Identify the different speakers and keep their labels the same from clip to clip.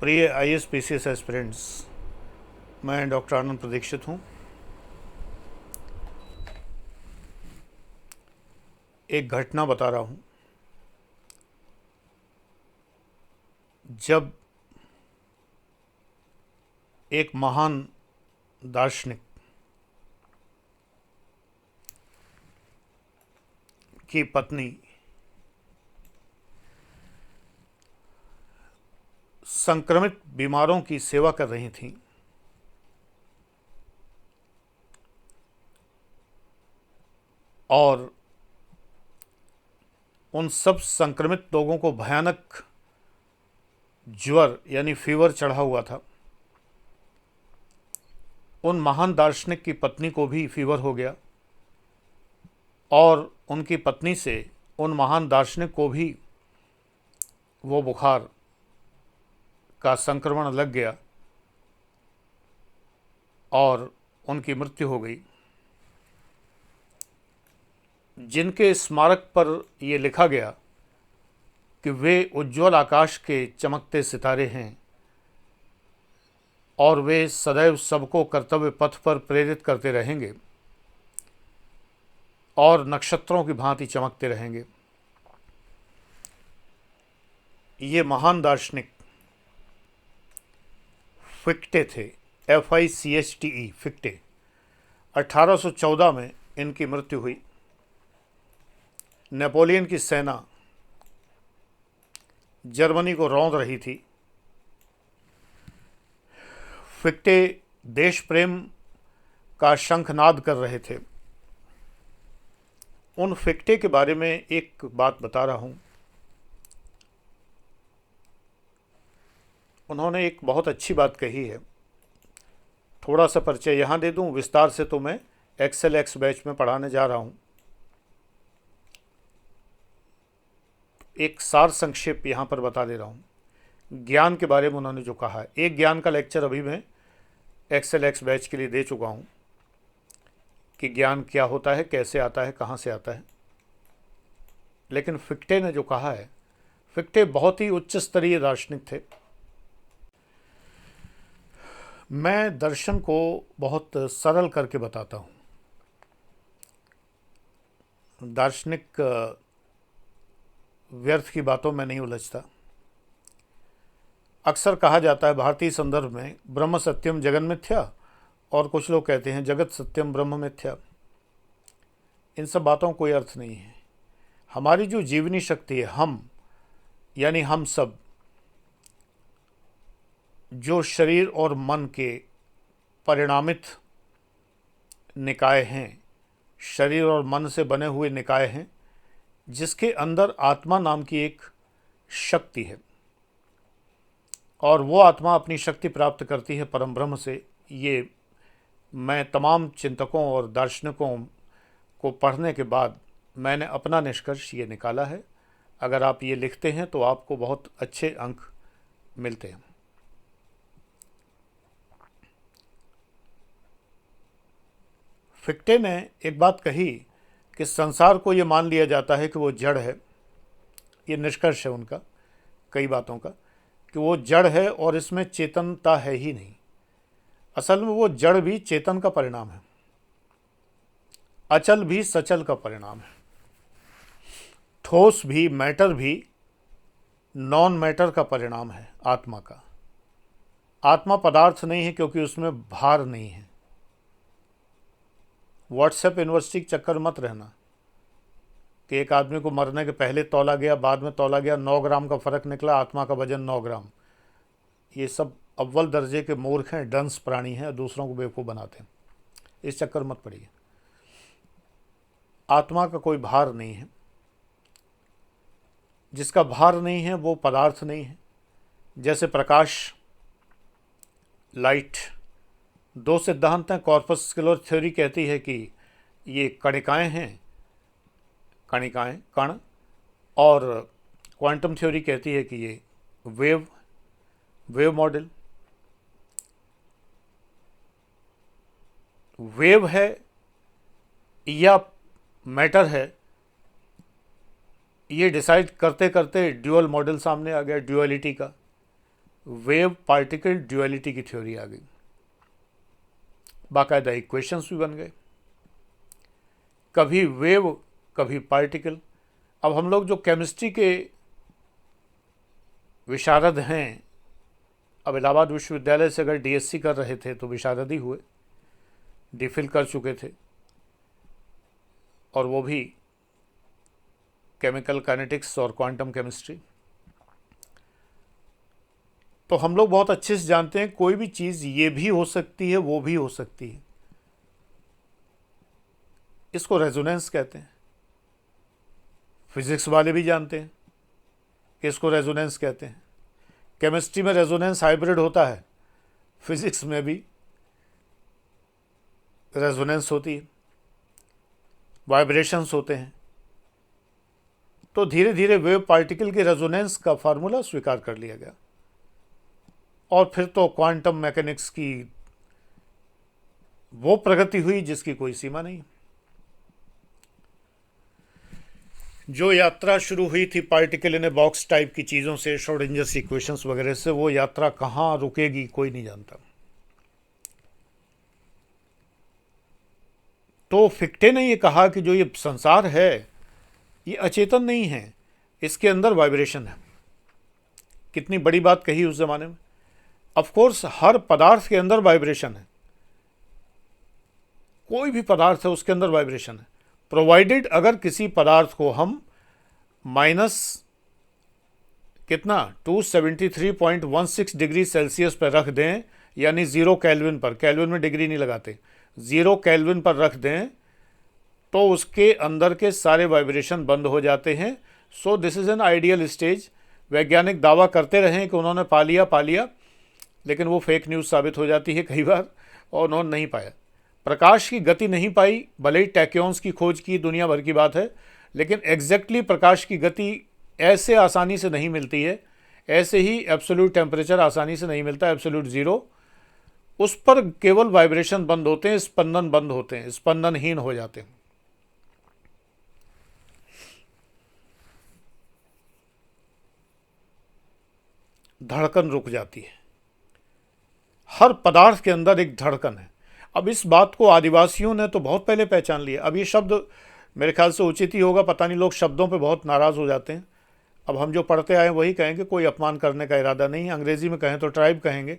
Speaker 1: प्रिय IAS PCS aspirants, मैं doctor आनंद प्रदीक्षित हूँ। एक घटना बता रहा हूँ। जब एक महान दार्शनिक की पत्नी संक्रमित बीमारों की सेवा कर रही थीं, और उन सब संक्रमित लोगों को भयानक ज्वर यानी फीवर चढ़ा हुआ था। उन महान दार्शनिक की पत्नी को भी फीवर हो गया और उनकी पत्नी से उन महान दार्शनिक को भी वो बुखार का संक्रमण लग गया और उनकी मृत्यु हो गई। जिनके स्मारक पर ये लिखा गया कि वे उज्ज्वल आकाश के चमकते सितारे हैं और वे सदैव सबको कर्तव्य पथ पर प्रेरित करते रहेंगे और नक्षत्रों की भांति चमकते रहेंगे। ये महान दार्शनिक फिक्टे थे, FICHTE, फिक्टे। 1814 में इनकी मृत्यु हुई। नेपोलियन की सेना जर्मनी को रौंद रही थी। फिक्टे देश प्रेम का शंखनाद कर रहे थे। उन फिक्टे के बारे में एक बात बता रहा हूँ। उन्होंने एक बहुत अच्छी बात कही है। थोड़ा सा परिचय यहाँ दे दूँ, विस्तार से तो मैं XLX बैच में पढ़ाने जा रहा हूँ। एक सार संक्षेप यहाँ पर बता दे रहा हूँ। ज्ञान के बारे में उन्होंने जो कहा है, एक ज्ञान का लेक्चर अभी मैं XLX बैच के लिए दे चुका हूँ कि ज्ञान क्या होता है, कैसे आता है, कहाँ से आता है। लेकिन फिक्टे ने जो कहा है, फिक्टे बहुत ही उच्च स्तरीय दार्शनिक थे। मैं दर्शन को बहुत सरल करके बताता हूँ। दार्शनिक व्यर्थ की बातों में नहीं उलझता। अक्सर कहा जाता है भारतीय संदर्भ में, ब्रह्म सत्यम जगन मिथ्या, और कुछ लोग कहते हैं जगत सत्यम ब्रह्म मिथ्या। इन सब बातों का कोई अर्थ नहीं है। हमारी जो जीवनी शक्ति है, हम यानी हम सब, जो शरीर और मन के परिणामित निकाय हैं, शरीर और मन से बने हुए निकाय हैं, जिसके अंदर आत्मा नाम की एक शक्ति है, और वो आत्मा अपनी शक्ति प्राप्त करती है परम ब्रह्म से। ये मैं तमाम चिंतकों और दार्शनिकों को पढ़ने के बाद मैंने अपना निष्कर्ष ये निकाला है। अगर आप ये लिखते हैं तो आपको बहुत अच्छे अंक मिलते हैं। फिक्टे ने एक बात कही कि संसार को ये मान लिया जाता है कि वो जड़ है। ये निष्कर्ष है उनका कई बातों का, कि वो जड़ है और इसमें चेतनता है ही नहीं। असल में वो जड़ भी चेतन का परिणाम है, अचल भी सचल का परिणाम है, ठोस भी, मैटर भी, नॉन मैटर का परिणाम है आत्मा का। आत्मा पदार्थ नहीं है क्योंकि उसमें भार नहीं है। व्हाट्सएप यूनिवर्सिटी के चक्कर मत रहना कि एक आदमी को मरने के पहले तौला गया, बाद में तौला गया, 9 ग्राम का फ़र्क निकला, आत्मा का वजन 9 ग्राम। ये सब अव्वल दर्जे के मूर्ख हैं, डंस प्राणी हैं, दूसरों को बेवकूफ़ बनाते हैं। इस चक्कर मत पड़िए। आत्मा का कोई भार नहीं है। जिसका भार नहीं है वो पदार्थ नहीं है। जैसे प्रकाश, लाइट, 2 सिद्धांत हैं। कॉर्पस्कुलर थ्योरी कहती है कि ये कणिकाएं हैं, कणिकाएं, कण, और क्वांटम थ्योरी कहती है कि ये वेव मॉडल। वेव है या मैटर है, ये डिसाइड करते करते ड्यूअल मॉडल सामने आ गया, ड्यूअलिटी का। वेव पार्टिकल ड्यूअलिटी की थ्योरी आ गई, बाकायदा इक्वेशंस भी बन गए, कभी वेव कभी पार्टिकल। अब हम लोग जो केमिस्ट्री के विशारद हैं, अब इलाहाबाद विश्वविद्यालय से अगर डीएससी कर रहे थे तो विशारद ही हुए, डीफिल कर चुके थे, और वो भी केमिकल काइनेटिक्स और क्वांटम केमिस्ट्री। तो हम लोग बहुत अच्छे से जानते हैं कोई भी चीज़ ये भी हो सकती है वो भी हो सकती है, इसको रेजोनेंस कहते हैं। फिजिक्स वाले भी जानते हैं कि इसको रेजोनेंस कहते हैं। केमिस्ट्री में रेजोनेंस हाइब्रिड होता है, फिजिक्स में भी रेजोनेंस होती है, वाइब्रेशंस होते हैं। तो धीरे धीरे वेव पार्टिकल के रेजोनेंस का फार्मूला स्वीकार कर लिया गया, और फिर तो क्वांटम मैकेनिक्स की वो प्रगति हुई जिसकी कोई सीमा नहीं। जो यात्रा शुरू हुई थी particle in a box type की चीज़ों से, श्रोडिंजर्स इक्वेशंस वगैरह से, वो यात्रा कहाँ रुकेगी कोई नहीं जानता। तो फिक्टे ने ये कहा कि जो ये संसार है ये अचेतन नहीं है, इसके अंदर वाइब्रेशन है। कितनी बड़ी बात कही उस जमाने में। ऑफ कोर्स हर पदार्थ के अंदर वाइब्रेशन है, कोई भी पदार्थ है उसके अंदर वाइब्रेशन है, प्रोवाइडेड अगर किसी पदार्थ को हम माइनस कितना 273.16 डिग्री सेल्सियस पर रख दें, यानी 0 केल्विन पर, केल्विन में डिग्री नहीं लगाते, 0 केल्विन पर रख दें, तो उसके अंदर के सारे वाइब्रेशन बंद हो जाते हैं। So this is an ideal stage. वैज्ञानिक दावा करते रहें कि उन्होंने पा लिया, लेकिन वो फेक न्यूज़ साबित हो जाती है कई बार, और उन्होंने नहीं पाया। प्रकाश की गति नहीं पाई, भले ही टैक्योन्स की खोज की, दुनिया भर की बात है, लेकिन एग्जैक्टली प्रकाश की गति ऐसे आसानी से नहीं मिलती है, ऐसे ही एब्सोल्यूट टेम्परेचर आसानी से नहीं मिलता, एब्सोल्यूट ज़ीरो, उस पर केवल वाइब्रेशन बंद होते हैं, स्पंदन बंद होते हैं, स्पंदनहीन हो जाते हैं। धड़कन रुक जाती है। हर पदार्थ के अंदर एक धड़कन है। अब इस बात को आदिवासियों ने तो बहुत पहले पहचान लिया। अब ये शब्द मेरे ख्याल से उचित ही होगा, पता नहीं लोग शब्दों पे बहुत नाराज़ हो जाते हैं। अब हम जो पढ़ते आए वही कहेंगे, कोई अपमान करने का इरादा नहीं है। अंग्रेज़ी में कहें तो ट्राइब कहेंगे।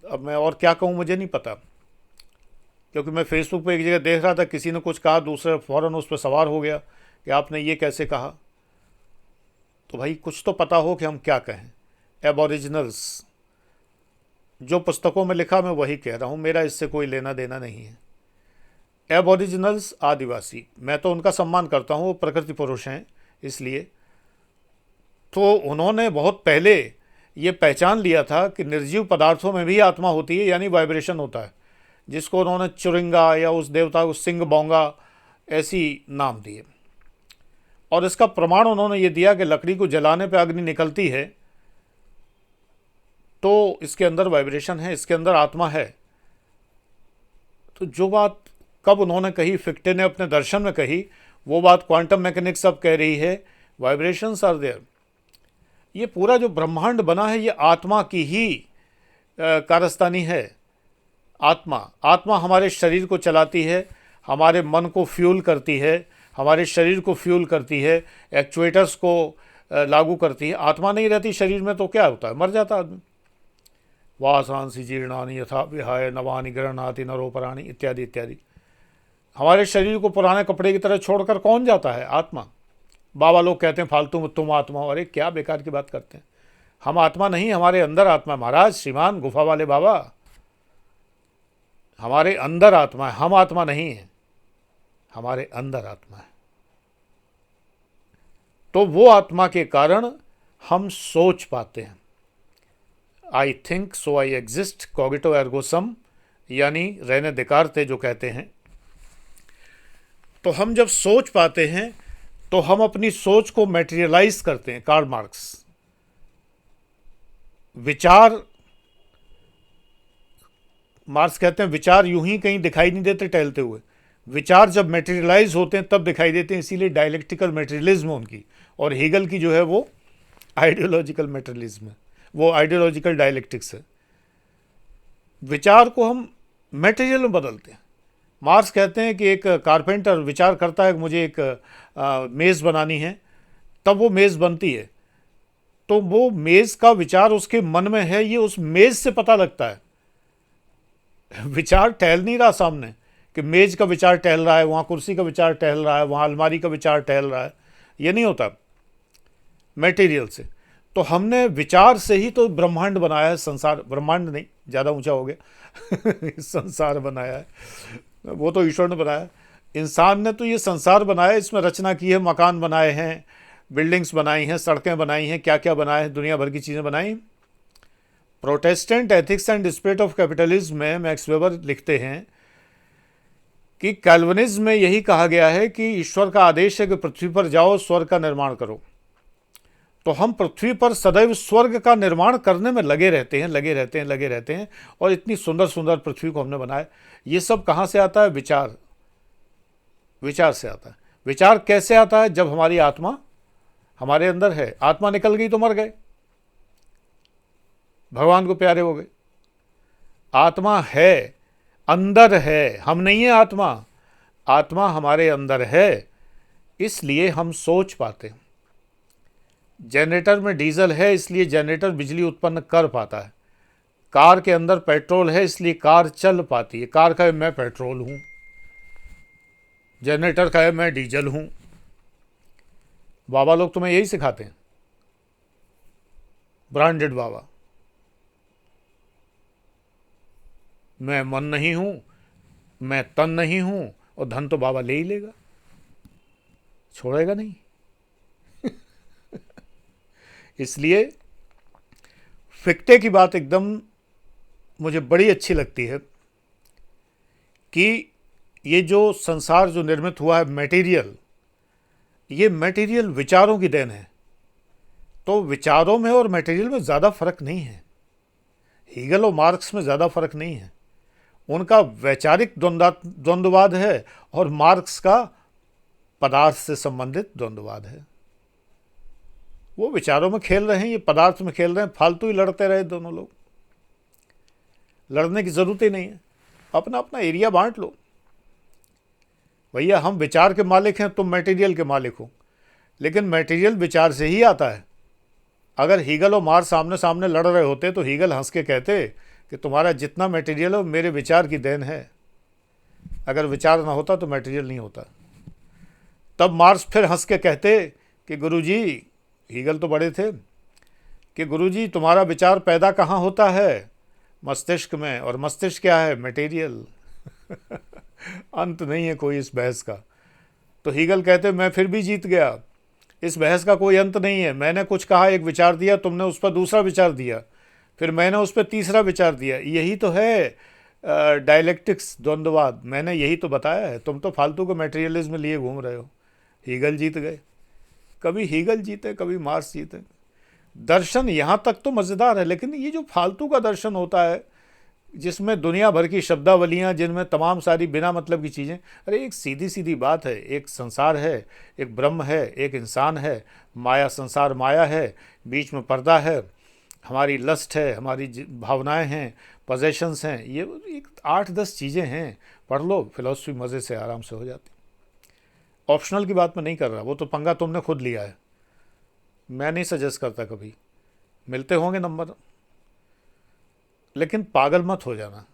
Speaker 1: अब मैं और क्या कहूँ मुझे नहीं पता, क्योंकि मैं फेसबुक पे एक जगह देख रहा था, किसी ने कुछ कहा, दूसरा फ़ौरन उस पर सवार हो गया कि आपने ये कैसे कहा। तो भाई कुछ तो पता हो कि हम क्या कहें। एबोरिजिनल्स, जो पुस्तकों में लिखा मैं वही कह रहा हूँ, मेरा इससे कोई लेना देना नहीं है। एबोरिजिनल्स, आदिवासी, मैं तो उनका सम्मान करता हूँ, वो प्रकृति पुरुष हैं, इसलिए तो उन्होंने बहुत पहले ये पहचान लिया था कि निर्जीव पदार्थों में भी आत्मा होती है, यानी वाइब्रेशन होता है, जिसको उन्होंने चुरिंगा या उस देवता को सिंह बोंगा ऐसी नाम दिए। और इसका प्रमाण उन्होंने ये दिया कि लकड़ी को जलाने पर अग्नि निकलती है, तो इसके अंदर वाइब्रेशन है, इसके अंदर आत्मा है। तो जो बात कब उन्होंने कही, फिक्टे ने अपने दर्शन में कही, वो बात क्वांटम मैकेनिक्स अब कह रही है, वाइब्रेशंस आर देयर। ये पूरा जो ब्रह्मांड बना है ये आत्मा की ही कारस्तानी है। आत्मा हमारे शरीर को चलाती है, हमारे मन को फ्यूल करती है, हमारे शरीर को फ्यूल करती है, एक्चुएटर्स को लागू करती है। आत्मा नहीं रहती शरीर में तो क्या होता है, मर जाता आदमी। वासांसी जीर्णानि यथा विहाय नवानि गृह्णाति नरोपराणि इत्यादि इत्यादि। हमारे शरीर को पुराने कपड़े की तरह छोड़कर कौन जाता है? आत्मा। बाबा लोग कहते हैं फालतू में तुम आत्मा हो, अरे क्या बेकार की बात करते हैं। हम आत्मा नहीं, हमारे अंदर आत्मा। महाराज श्रीमान गुफा वाले बाबा, हमारे अंदर आत्मा है, हम आत्मा नहीं है, हमारे अंदर आत्मा है। तो वो आत्मा के कारण हम सोच पाते हैं। I think so I exist, cogito ergo sum, René रेने देकार्ते जो कहते हैं। तो हम जब सोच पाते हैं तो हम अपनी सोच को मैटेरियलाइज करते हैं। कार्ल मार्क्स, विचार, मार्क्स कहते हैं विचार यूं ही कहीं दिखाई नहीं देते टहलते हुए, विचार जब मैटेरियलाइज होते हैं तब दिखाई देते हैं। इसीलिए डायलेक्टिकल मैटेरियलिज्म उनकी, और हेगल की जो है वो आइडियोलॉजिकल मैटेरियलिज्म है। वो आइडियोलॉजिकल डायलेक्टिक्स है। विचार को हम मटेरियल में बदलते हैं। मार्क्स कहते हैं कि एक कारपेंटर विचार करता है कि मुझे एक मेज़ बनानी है, तब वो मेज़ बनती है। तो वो मेज़ का विचार उसके मन में है, ये उस मेज़ से पता लगता है। विचार टहल नहीं रहा सामने कि मेज़ का विचार टहल रहा है, वहाँ कुर्सी का विचार टहल रहा है, वहाँ अलमारी का विचार टहल रहा है, ये नहीं होता मटेरियल से। तो हमने विचार से ही तो ब्रह्मांड बनाया है, संसार, ब्रह्मांड नहीं, ज़्यादा ऊंचा हो गया संसार बनाया है, वो तो ईश्वर ने बनाया। इंसान ने तो ये संसार बनाया, इसमें रचना की है, मकान बनाए हैं, बिल्डिंग्स बनाई हैं, सड़कें बनाई हैं, क्या क्या बनाए हैं, दुनिया भर की चीज़ें बनाई। Protestant ethics and spirit of capitalism में मैक्स वेबर लिखते हैं कि कैल्विनिज्म में यही कहा गया है कि ईश्वर का आदेश है कि पृथ्वी पर जाओ, स्वर्ग का निर्माण करो। तो हम पृथ्वी पर सदैव स्वर्ग का निर्माण करने में लगे रहते हैं, और इतनी सुंदर सुंदर पृथ्वी को हमने बनाया। ये सब कहाँ से आता है? विचार से आता है। विचार कैसे आता है? जब हमारी आत्मा हमारे अंदर है। आत्मा निकल गई तो मर गए, भगवान को प्यारे हो गए। आत्मा है, अंदर है, हम नहीं है आत्मा। आत्मा हमारे अंदर है, इसलिए हम सोच पाते हैं। जनरेटर में डीजल है, इसलिए जनरेटर बिजली उत्पन्न कर पाता है। कार के अंदर पेट्रोल है, इसलिए कार चल पाती है। कार का है मैं पेट्रोल हूं, जनरेटर का है मैं डीजल हूं। बाबा लोग तुम्हें यही सिखाते हैं, ब्रांडेड बाबा। मैं मन नहीं हूं, मैं तन नहीं हूं, और धन तो बाबा ले ही लेगा, छोड़ेगा नहीं। इसलिए फिक्टे की बात एकदम मुझे बड़ी अच्छी लगती है कि ये जो संसार जो निर्मित हुआ है मटेरियल, ये मटेरियल विचारों की देन है। तो विचारों में और मटेरियल में ज़्यादा फर्क नहीं है। हीगल और मार्क्स में ज़्यादा फर्क नहीं है। उनका वैचारिक द्वंद्ववाद है और मार्क्स का पदार्थ से संबंधित द्वंद्ववाद है। वो विचारों में खेल रहे हैं, ये पदार्थ में खेल रहे हैं। फालतू ही लड़ते रहे दोनों लोग, लड़ने की ज़रूरत ही नहीं है। अपना अपना एरिया बांट लो भैया। हम विचार के मालिक हैं, तुम मटेरियल के मालिक हो, लेकिन मटेरियल विचार से ही आता है। अगर हीगल और मार्क्स सामने सामने लड़ रहे होते तो हीगल हंस के कहते कि तुम्हारा जितना मटेरियल हो मेरे विचार की देन है। अगर विचार ना होता तो मटेरियल नहीं होता। तब मार्क्स फिर हंस के कहते कि गुरुजी, हीगल तो बड़े थे, कि गुरुजी तुम्हारा विचार पैदा कहाँ होता है? मस्तिष्क में। और मस्तिष्क क्या है? मटेरियल। अंत नहीं है कोई इस बहस का। तो हीगल कहते मैं फिर भी जीत गया, इस बहस का कोई अंत नहीं है। मैंने कुछ कहा, एक विचार दिया, तुमने उस पर दूसरा विचार दिया, फिर मैंने उस पर तीसरा विचार दिया। यही तो है डायलेक्टिक्स, द्वंद्ववाद। मैंने यही तो बताया है। तुम तो फालतू को मटेरियलिज्म लिए घूम रहे हो। हीगल जीत गए, कभी हीगल जीते, कभी मार्क्स जीते। दर्शन यहाँ तक तो मज़ेदार है, लेकिन ये जो फालतू का दर्शन होता है जिसमें दुनिया भर की शब्दावलियाँ, जिनमें तमाम सारी बिना मतलब की चीज़ें। अरे एक सीधी सीधी बात है, एक संसार है, एक ब्रह्म है, एक इंसान है, माया, संसार माया है, बीच में पर्दा है, हमारी लस्ट है, हमारी भावनाएं हैं, पोजेशंस हैं। ये एक 8-10 चीज़ें हैं। पढ़ लो, फिलॉसफी मज़े से आराम से हो जाती। ऑप्शनल की बात मैं नहीं कर रहा, वो तो पंगा तुमने खुद लिया है, मैं नहीं सजेस्ट करता। कभी मिलते होंगे नंबर, लेकिन पागल मत हो जाना।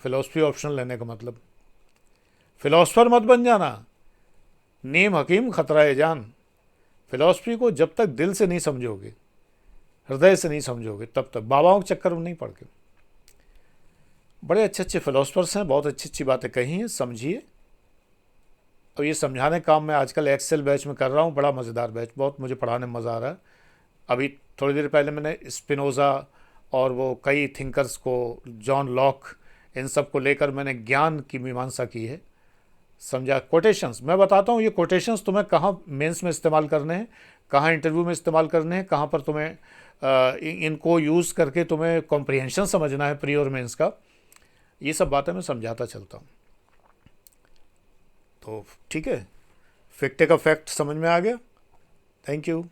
Speaker 1: फिलॉसफी ऑप्शनल लेने का मतलब फिलॉसफर मत बन जाना। नीम हकीम खतरा है जान। फिलॉसफी को जब तक दिल से नहीं समझोगे, हृदय से नहीं समझोगे, तब तक बाबाओं के चक्कर में नहीं पड़ के। बड़े अच्छे अच्छे फिलोसफर्स हैं, बहुत अच्छी अच्छी बातें कही हैं, समझिए। और ये समझाने का काम मैं आजकल एक्सेल बैच में कर रहा हूँ, बड़ा मज़ेदार बैच, बहुत मुझे पढ़ाने में मज़ा आ रहा है। अभी थोड़ी देर पहले मैंने स्पिनोज़ा और वो कई थिंकर्स को, जॉन लॉक, इन सब को लेकर मैंने ज्ञान की मीमांसा की है, समझा। कोटेशंस मैं बताता हूँ, ये कोटेशंस तुम्हें कहाँ मेंस में इस्तेमाल करने हैं, कहाँ इंटरव्यू में इस्तेमाल करने हैं, कहाँ पर तुम्हें इनको यूज़ करके तुम्हें कॉम्प्रिहेंशन समझना है प्री और मेंस का। ये सब बातें मैं समझाता चलता हूँ। तो ठीक है, फिक्टे का फैक्ट समझ में आ गया। Thank you.